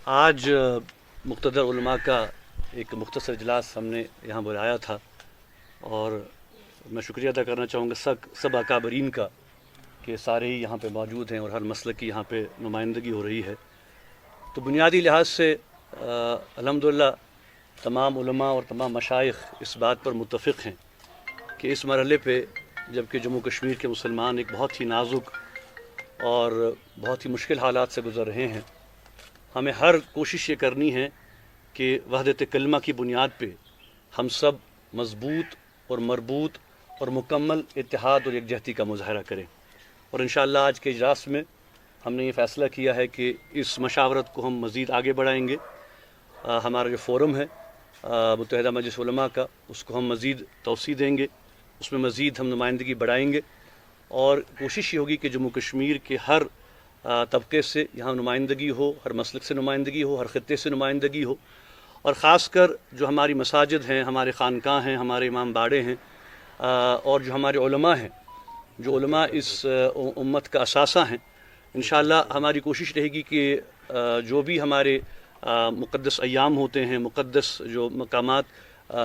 आज मुक़्तदर उलमा का एक मुख्तसर इजलास हमने यहाँ बुलाया था और मैं शुक्रिया अदा करना चाहूँगा सब अकाबरीन का कि सारे ही यहाँ पे मौजूद हैं और हर मसलक की यहाँ पे नुमाइंदगी हो रही है। तो बुनियादी लिहाज से अल्हम्दुलिल्लाह तमाम उलमा और तमाम मशाइख इस बात पर मुत्तफ़िक़ हैं कि इस मरहले पे जबकि जम्मू कश्मीर के मुसलमान एक बहुत ही नाजुक और बहुत ही मुश्किल हालात से गुज़र रहे हैं, हमें हर कोशिश ये करनी है कि वहदत कलमा की बुनियाद पे हम सब मज़बूत और मरबूत और मुकम्मल इत्तेहाद और यकजहती का मुज़ाहरा करें। और इंशाअल्लाह आज के इजलास में हमने ये फ़ैसला किया है कि इस मशावरत को हम मज़ीद आगे बढ़ाएंगे। हमारा जो फ़ोरम है मुत्तहिदा मजलिस उलमा का, उसको हम मज़ीद तौसी देंगे, उसमें मज़ीद हम नुमाइंदगी बढ़ाएंगे और कोशिश ये होगी कि जम्मू कश्मीर के हर तबके से यहाँ नुमाइंदगी हो, हर मसलक से नुमाइंदगी हो, हर ख़ित्ते से नुमाइंदगी हो। और ख़ास कर जो हमारी मसाजिद हैं, हमारे ख़ानकाह हैं, हमारे इमाम बाड़े हैं और जो हमारे उलमा हैं, जो उलमा इस उम्मत का असासा हैं, इंशाअल्लाह हमारी कोशिश रहेगी कि जो भी हमारे मुक़द्दस अय्याम होते हैं, मुक़द्दस जो मकामात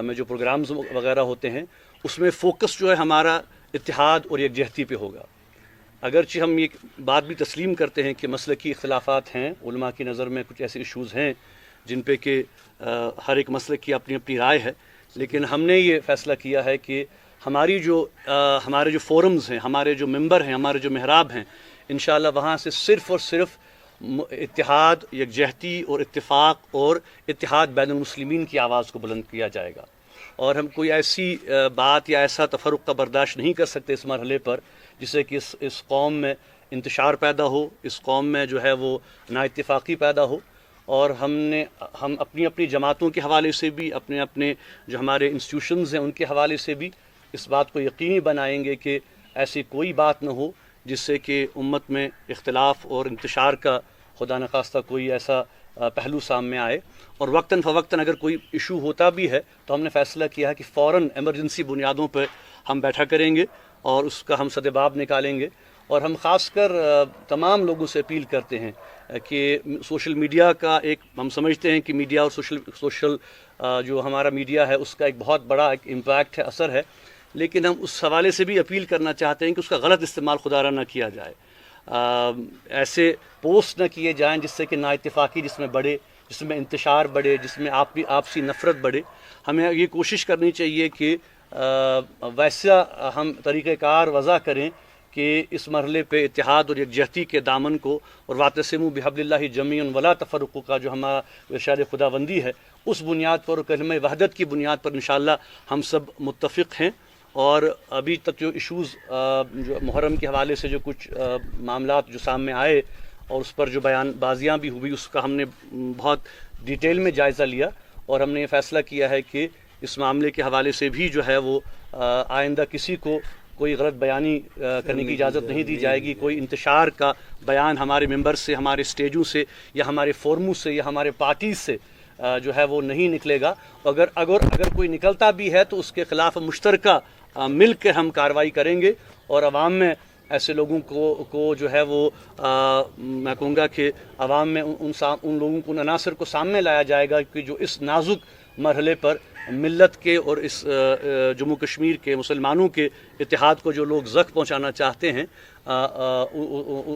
में जो प्रोग्राम्स वगैरह होते हैं, उसमें फ़ोकस जो है हमारा इत्तेहाद और यकजहती पे होगा। अगरचे हम ये बात भी तस्लीम करते हैं कि मसलकी इख्तिलाफ़ात हैं, उलमा की नज़र में कुछ ऐसे इशूज़ हैं जिन पे कि हर एक मसलक की अपनी अपनी राय है, लेकिन हमने ये फ़ैसला किया है कि हमारे जो फ़ोरम्स हैं, हमारे जो मेंबर हैं, हमारे जो महराब हैं, इंशाअल्लाह वहाँ से सिर्फ़ और सिर्फ इत्तेहाद, यकजहती और इत्तिफ़ाक़ और इत्तेहाद बैनुल मुस्लिमीन की आवाज़ को बुलंद किया जाएगा। और हम कोई ऐसी बात या ऐसा तफरुक़ का बर्दाश्त नहीं कर सकते इस मरहले पर जिससे कि इस कौम में इंतशार पैदा हो, इस कौम में जो है वो नाइत्तिफ़ाक़ी पैदा हो। और हम अपनी अपनी जमातों के हवाले से भी, अपने अपने जो हमारे इंस्टीट्यूशंस हैं उनके हवाले से भी इस बात को यकीनी बनाएंगे कि ऐसी कोई बात न हो जिससे कि उम्मत में इख्तिलाफ़ और इंतशार का खुदा न खास्ता कोई ऐसा पहलू सामने आए। और वक्तन फ़वक्तन अगर कोई इशू होता भी है तो हमने फ़ैसला किया है कि फ़ौरन एमरजेंसी बुनियादों पर हम बैठा करेंगे और उसका हम सद्जवाब निकालेंगे। और हम ख़ासकर तमाम लोगों से अपील करते हैं कि सोशल मीडिया का एक, हम समझते हैं कि मीडिया और सोशल जो हमारा मीडिया है उसका एक बहुत बड़ा एक इम्पैक्ट है, असर है, लेकिन हम उस हवाले से भी अपील करना चाहते हैं कि उसका गलत इस्तेमाल खुदारा ना किया जाए। ऐसे पोस्ट न किए जाएं जिससे कि नाइत्तिफ़ाक़ी जिसमें बढ़े, जिसमें इंतशार बढ़े, जिसमें आपसी नफ़रत बढ़े। हमें ये कोशिश करनी चाहिए कि वैसा हम तरीक़ेकार वज़ा करें कि इस मरहले पे इत्तेहाद और यकजहती के दामन को और वातसिमू बिहब्लिल्लाहि जमीअन वला तफ़र्रुक़ू का जो हमारा इरशाद खुदाबंदी है, उस बुनियाद पर और कलमे वहदत की बुनियाद पर इंशाअल्लाह हम सब मुत्तफ़िक़ हैं। और अभी तक जो इशूज़ जो मुहर्रम के हवाले से जो कुछ मामलात जो सामने आए और उस पर जो बयानबाजियाँ भी हुई, उसका हमने बहुत डिटेल में जायज़ा लिया और हमने ये फ़ैसला किया है कि इस मामले के हवाले से भी जो है वो आइंदा किसी को कोई गलत बयानी करने की इजाज़त नहीं दी जाएगी। कोई इंतशार का बयान हमारे मेंबर से, हमारे स्टेजों से या हमारे फोरमों से या हमारे पार्टीज से जो है वो नहीं निकलेगा। अगर कोई निकलता भी है तो उसके ख़िलाफ़ मुश्तरका मिल के हम कार्रवाई करेंगे और आवाम में ऐसे लोगों को जो है वो मैं कहूँगा कि आवाम में उन लोगों को अनासर को सामने लाया जाएगा कि जो इस नाजुक मरहले पर मिल्लत के और इस जम्मू कश्मीर के मुसलमानों के इत्तेहाद को जो लोग ज़ख्म पहुँचाना चाहते हैं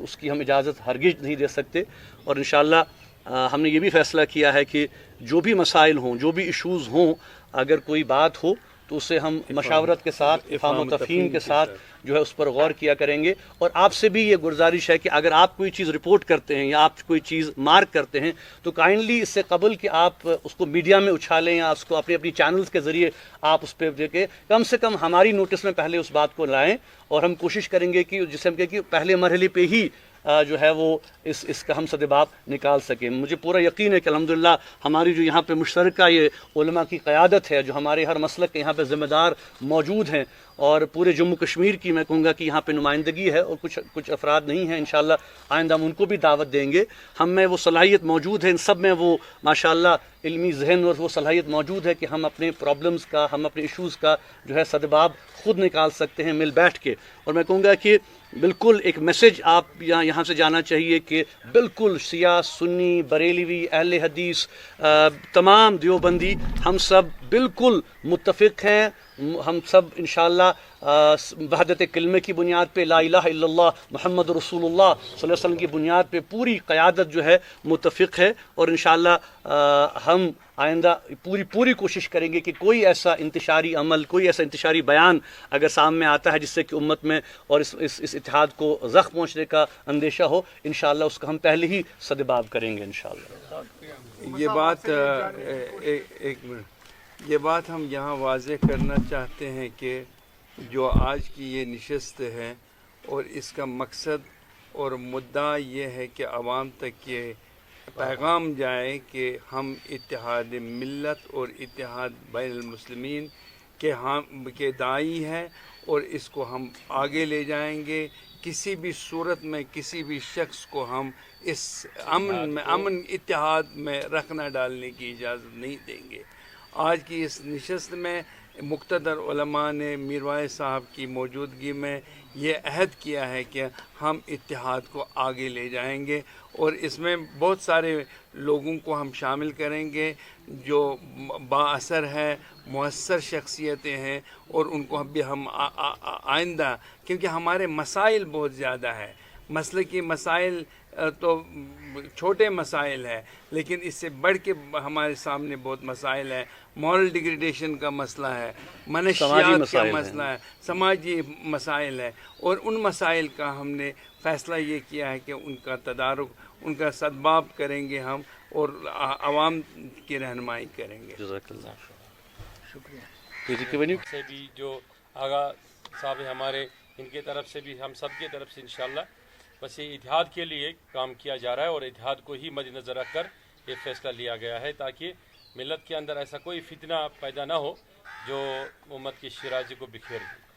उसकी हम इजाज़त हरगिज़ नहीं दे सकते। और इंशाअल्लाह हमने ये भी फ़ैसला किया है कि जो भी मसाइल हों, जो भी इशूज़ हों, अगर कोई बात हो तो उसे हम मशावरत के साथ, इफ़हाम व तफ़हीम के साथ जो है उस पर गौर किया करेंगे। और आपसे भी ये गुजारिश है कि अगर आप कोई चीज़ रिपोर्ट करते हैं या आप कोई चीज़ मार्क करते हैं तो काइंडली इससे कबल कि आप उसको मीडिया में उछालें या उसको अपनी अपनी चैनल्स के ज़रिए आप उस पर देखें, कम से कम हमारी नोटिस में पहले उस बात को लाएँ। और हम कोशिश करेंगे कि जिसे हम कहें कि पहले मरहले पे ही जो है वो इसका हम सद्जवाब निकाल सकें। मुझे पूरा यकीन है कि अल्हम्दुलिल्लाह हमारी जो यहाँ पे मुश्तरका ये उलमा की क़यादत है, जो हमारे हर मसलक के यहाँ पे ज़िम्मेदार मौजूद हैं और पूरे जम्मू कश्मीर की मैं कहूँगा कि यहाँ पे नुमाइंदगी है और कुछ अफराद नहीं हैं। इंशाअल्लाह आइंदा हम उनको भी दावत देंगे। हम में वो सलाहियत मौजूद है, इन सब में वो माशाअल्लाह इल्मी ज़हन और वो सलाहियत मौजूद है कि हम अपने प्रॉब्लम्स का, हम अपने इशूज़ का जो है सद्जवाब ख़ुद निकाल सकते हैं मिल बैठ के। और मैं कहूँगा कि بالکل ایک میسیج آپ یہاں سے جانا چاہیے کہ بالکل سیاہ سنی بریلوی اہل حدیث تمام دیوبندی ہم سب بالکل متفق ہیں. ہم سب انشاءاللہ وحدت کلمے کی بنیاد پہ لا الہ الا اللہ محمد رسول اللہ صلی اللہ علیہ وسلم کی بنیاد پہ پوری قیادت جو ہے متفق ہے. اور انشاءاللہ ہم آئندہ پوری کوشش کریں گے کہ کوئی ایسا انتشاری عمل کوئی ایسا انتشاری بیان اگر سامنے آتا ہے جس سے کہ امت میں اور اس اتحاد کو زخم پہنچنے کا اندیشہ ہو انشاءاللہ اس کا ہم پہلے ہی سدباب کریں گے انشاءاللہ. یہ بات ہم یہاں واضح کرنا چاہتے ہیں کہ جو آج کی یہ نشست ہے اور اس کا مقصد اور مدعا یہ ہے کہ عوام تک یہ پیغام جائے کہ ہم اتحاد ملت اور اتحاد بین المسلمین کے داعی ہیں اور اس کو ہم آگے لے جائیں گے. کسی بھی صورت میں کسی بھی شخص کو ہم اس امن اتحاد میں رکھنا ڈالنے کی اجازت نہیں دیں گے. آج کی اس نشست میں مقتدر علماء نے میروائے صاحب کی موجودگی میں یہ عہد کیا ہے کہ ہم اتحاد کو آگے لے جائیں گے اور اس میں بہت سارے لوگوں کو ہم شامل کریں گے جو با اثر ہے مؤثر شخصیتیں ہیں اور ان کو بھی ہم آئندہ کیونکہ ہمارے مسائل بہت زیادہ ہے. مسلکی مسائل تو چھوٹے مسائل ہیں لیکن اس سے بڑھ کے ہمارے سامنے بہت مسائل ہیں. مورل ڈیگریڈیشن کا مسئلہ ہے, منشیات کا مسئلہ ہے, سماجی مسائل ہے اور ان مسائل کا ہم نے فیصلہ یہ کیا ہے کہ ان کا تدارک ان کا سدباب کریں گے ہم اور عوام کی رہنمائی کریں گے. جزاک اللہ. شکریہ. سے بھی جو آغا صاحب ہمارے ان کے طرف سے بھی ہم سب کی طرف سے انشاءاللہ بس یہ اتحاد کے لیے کام کیا جا رہا ہے اور اتحاد کو ہی مد نظر رکھ کر یہ فیصلہ لیا گیا ہے تاکہ ملت کے اندر ایسا کوئی فتنہ پیدا نہ ہو جو امت کی شیرازی کو بکھیر دے.